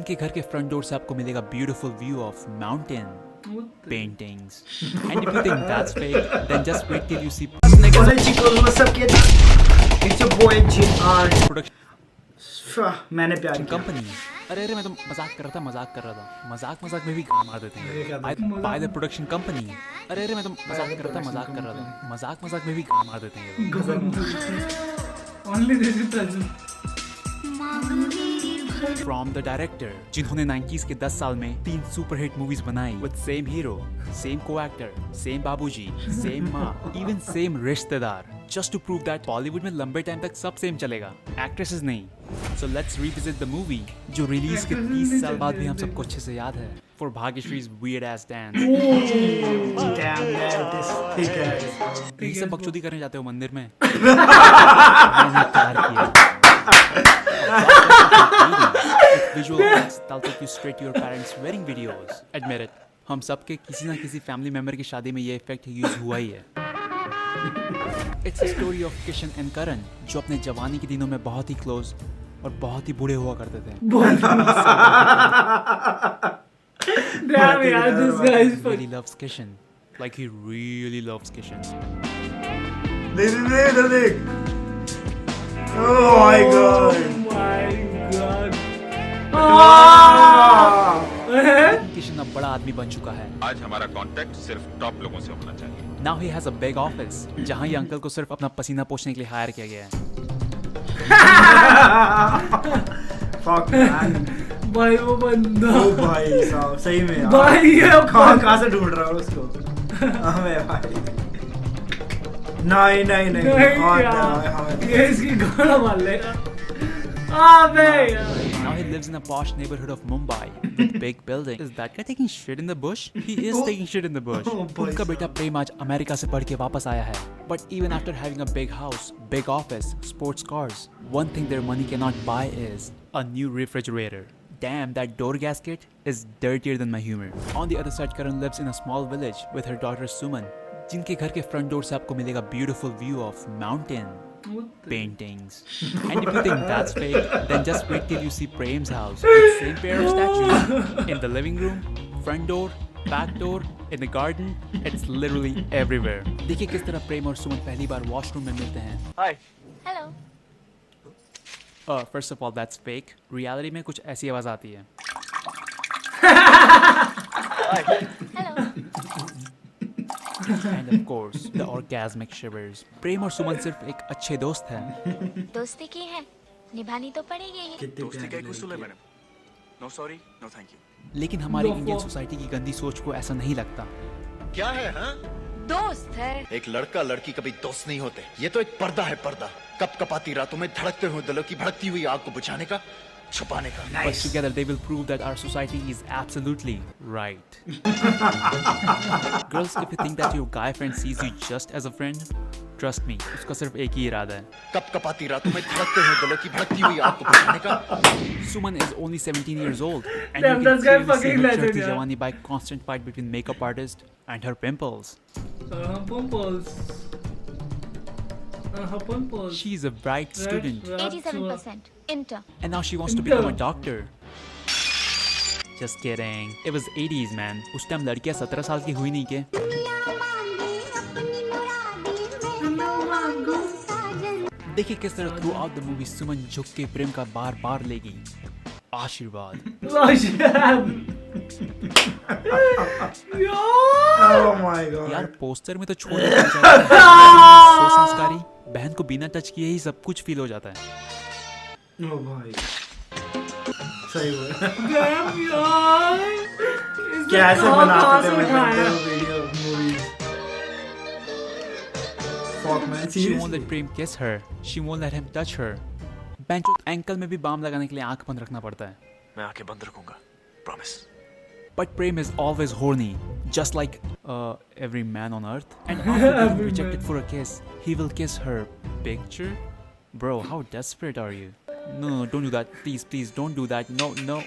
के घर के फ्रंट डोर से आपको मिलेगा beautiful view of mountain paintings and if you think that's fake then just wait till you see production Maine Pyar किया कंपनी। अरे मैं तो मजाक कर रहा था मजाक में भी काम मार देते हैं बाय द प्रोडक्शन कंपनी। अरे मैं तो मजाक कर रहा था मजाक में भी काम मार देते हैं only this is present from the director जिन्होंने 90s के 10 साल में 3 सुपरहिट मूवीज बनाई विद सेम हीरो सेम को एक्टर सेम बाबूजी सेम माँ इवन सेम रिश्तेदार just to prove that Bollywood में लंबे टाइम तक सब सेम चलेगा एक्ट्रेसेस नहीं। So let's revisit the movie जो रिलीज के 30 साल बाद भी हम सबको अच्छे से याद है फॉर भाग्यश्री's weird ass dance। ये सब बकचोदी करने जाते हो मंदिर में मैंने प्यार किया visual effects that'll take you straight to your parents' wedding videos. Admit it. हम सब के किसी ना किसी फैमिली मेंबर की शादी में ये इफेक्ट यूज हुआ ही है। It's a story of Kishan and Karan जो अपने जवानी के दिनों में बहुत ही क्लोज और बहुत ही बूढ़े हुआ करते थे। Damn, yeah, this guy is funny. Really loves Kishan, like he really loves Kishan. देख Oh my god. Kishan अब बड़ा आदमी बन चुका है। आज हमारा कांटेक्ट सिर्फ टॉप लोगों से होना चाहिए। Now he has a big office जहाँ ये अंकल को सिर्फ अपना पसीना पोंछने के लिए हायर किया गया है। Fuck man. भाई वो बंदा ओ भाई साहब सही में यार। भाई ये कहाँ से ढूंढ रहा हूँ उसको हमें भाई नहीं ये इसकी गाना मार लेगा। अबे यार Now he lives in a posh neighborhood of Mumbai with big buildings. Is that guy taking shit in the bush? He is taking shit in the bush. उनका बेटा प्रेम आज अमेरिका से पढ़ के वापस आया है. But even after having a big house, big office, sports cars, one thing their money cannot buy is a new refrigerator. Damn, that door gasket is dirtier than my humor. On the other side, Karan lives in a small village with her daughter Suman, जिनके घर के front door से आपको मिलेगा beautiful view of mountain paintings. And if you think that's fake, then just wait till you see Prem's house. With same pair of statues in the living room, front door, back door, in the garden. It's literally everywhere. देखिए किस तरह प्रेम और सुमन पहली बार washroom में मिलते हैं. Hi. Hello. First of all, that's fake. Reality में कुछ ऐसी आवाज आती है. Hello. And of course, the orgasmic shivers. प्रेम और सुमन सिर्फ एक अच्छे दोस्त हैं. दोस्ती की है, निभानी तो पड़ेगी ही। दोस्ती का एक उसूल है madam. No sorry, no thank you. लेकिन हमारी इंडियन सोसाइटी की गंदी सोच को ऐसा नहीं लगता. क्या है हाँ? दोस्त है। एक लड़का लड़की कभी दोस्त नहीं होते। ये तो एक पर्दा है पर्दा। कपकपाती रातों में धड़कते हुए दिलों की भड़कती हुई आग को बुझाने का, छुपाने का। But together they will prove that our society is absolutely right. Girls, if you think that your guy friend sees you just as a friend, trust me, उसका सिर्फ एक ही इरादा है. कपकपाती रातों में धड़कते हुए दिलों की भड़कती हुई आग को बुझाने का। Suman is only 17 years old, and Damn, you can this guy clearly see fucking her legend, churty yeah. jawani by constant fight between makeup artist and her pimples. Pumples. Pumples. She's a bright student, 87% inter. and now she wants to become a doctor. Just kidding. It was 80s, man. उस time लड़कियां 17 साल की हुई नहीं के. देखिए किस तरह थ्रू आउट द मूवी सुमन झुक के प्रेम का बार बार लेगी आशीर्वाद. Oh my god. यार पोस्टर में तो छोड़ देना चाहिए. सो संस्कारी. बहन को बिना टच किए ही सब कुछ फील हो जाता है. ओ भाई सही बोल Damn यार कैसे बनाते थे मैं video movies fuck man She won't seriously let Prem kiss her. She won't let him touch her. बेंचो एंकल में भी बाम लगाने के लिए आंख बंद रखना पड़ता है. मैं आंखें बंद रखूंगा। Promise. But Prem is always horny, just like every man on earth. And after being Every rejected man. for a kiss, he will kiss her picture. Bro, how desperate are you? No, don't do that. Please, don't do that. No. No.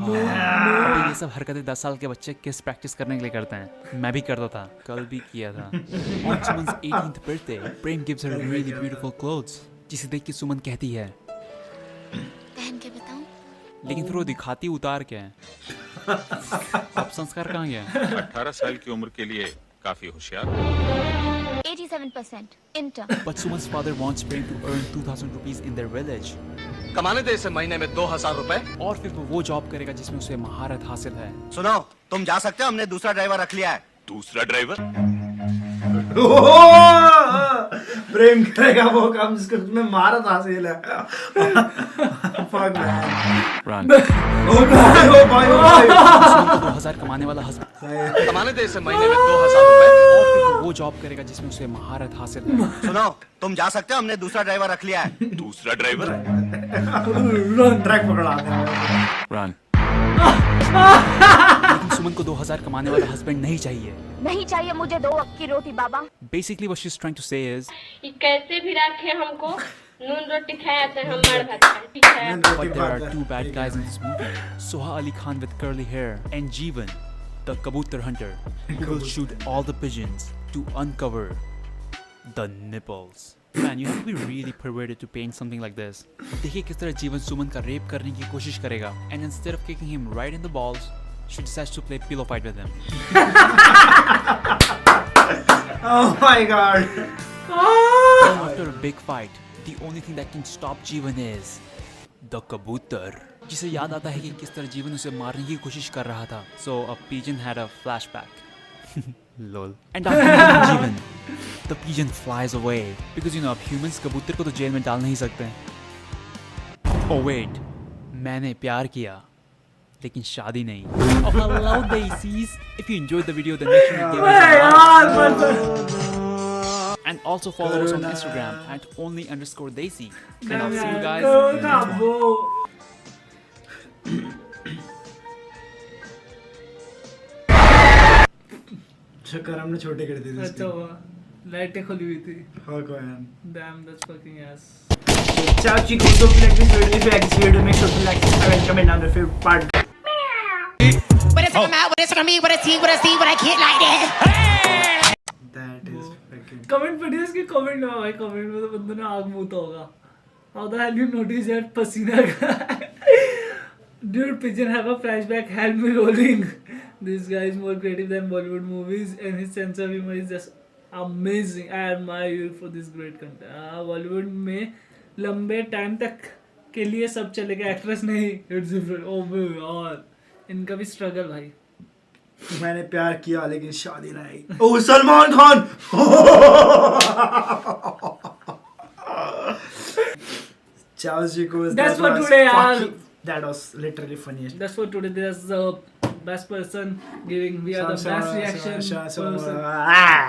अबे ये सब हरकतें 10 साल के बच्चे किस practice करने के लिए करते हैं. मैं भी करता था. कल भी किया था. On Suman's 18th birthday, Prem gives her really beautiful clothes. जिसे देख के सुमन कहती है, पहन के बताऊं? लेकिन फिर वो दिखाती उतार के हैं। अब संस्कार कहाँ गया? 18 साल की उम्र के लिए काफी होशियार। 87% inter. But Suman's father wants Prem to earn 2,000 rupees in their village. कमाने दे इसे महीने में 2000 रुपए। और फिर वो जॉब करेगा जिसमें उसे महारत हासिल है। सुनो, तुम जा सकते हो, हमने दूसरा ड्राइवर रख लिया है। दूसरा ड्राइवर? प्रेम करेगा वो काम जिसको तुम्हें महारत हासिल है। Fuck man. Run. ओ भाई 2000 कमाने वाला हस्बैंड कमाने दे इसे महीने में 2000 रुपए। और फिर वो जॉब करेगा जिसमें उसे महारत हासिल है। सुनो, तुम जा सकते हो, हमने दूसरा ड्राइवर रख लिया है। दूसरा ड्राइवर? ट्रैक पकड़ा दे। Run. लेकिन सुमन को 2000 कमाने वाला हस्बैंड नहीं चाहिए। नहीं चाहिए मुझे 2 वक्त की रोटी बाबा। Basically what she's trying to say is, कि कैसे भी रखे हमको नून रोटी खाया तो हम मार भात खाए, ठीक है। but there are two bad guys in this movie. Soha Ali Khan with curly hair and Jeevan, the kabutar hunter, who will shoot all the pigeons to uncover the nipples. Man, you have to be really perverted to paint something like this. देखिए किस तरह जीवन सुमन का rape करने की कोशिश करेगा, and instead of kicking him right in the balls, she decides to play pillow fight with him. Oh my god. And after a big fight, the only thing that can stop Jeevan is the kabutar. जिसे याद आता है कि किस तरह जीवन उसे मारने की कोशिश कर रहा था. So a pigeon had a flashback. Lol. And after killing Jeevan, the pigeon flies away because you know अब humans कबूतर को तो जेल में डाल नहीं सकते. Oh wait, मैंने प्यार किया लेकिन शादी नहीं. Oh hello daisies. If you enjoyed the video, then make sure you give us a like. And also follow us on Instagram at only_daisy. And I'll see you guys in the next one. शक्कर हमने छोटे कर दिए थे अच्छा हुआ लाइटें खुली हुई थी। Fuck man. Damn, that's fucking ass. Ciao chicos, hope you like this video. If you like this video, make sure to like, subscribe and comment down the favorite part. What is it come out? What is it gonna be? What I see? What I see? What I get like that? That is fucking. Comment पढ़िए इसके comment में भाई comment में तो बंदे ने आग मुँहता होगा. How the hell you notice that पसीना का? Dude, pigeon have a flashback. Help me rolling. This guy is more creative than Bollywood movies, and his sense of humor is just amazing. I admire you for this great content. Bollywood में लंबे time तक के लिए सब चलेगा, actress नहीं. It's different. Oh my God. इनका भी स्ट्रगल भाई. मैंने प्यार किया लेकिन शादी नहीं. Oh Salman Khan. Ciao chicos. That's that for was today, yaar. fucking- That was literally funniest. That's for today. There's the best person giving. We are the best reaction person. Ah.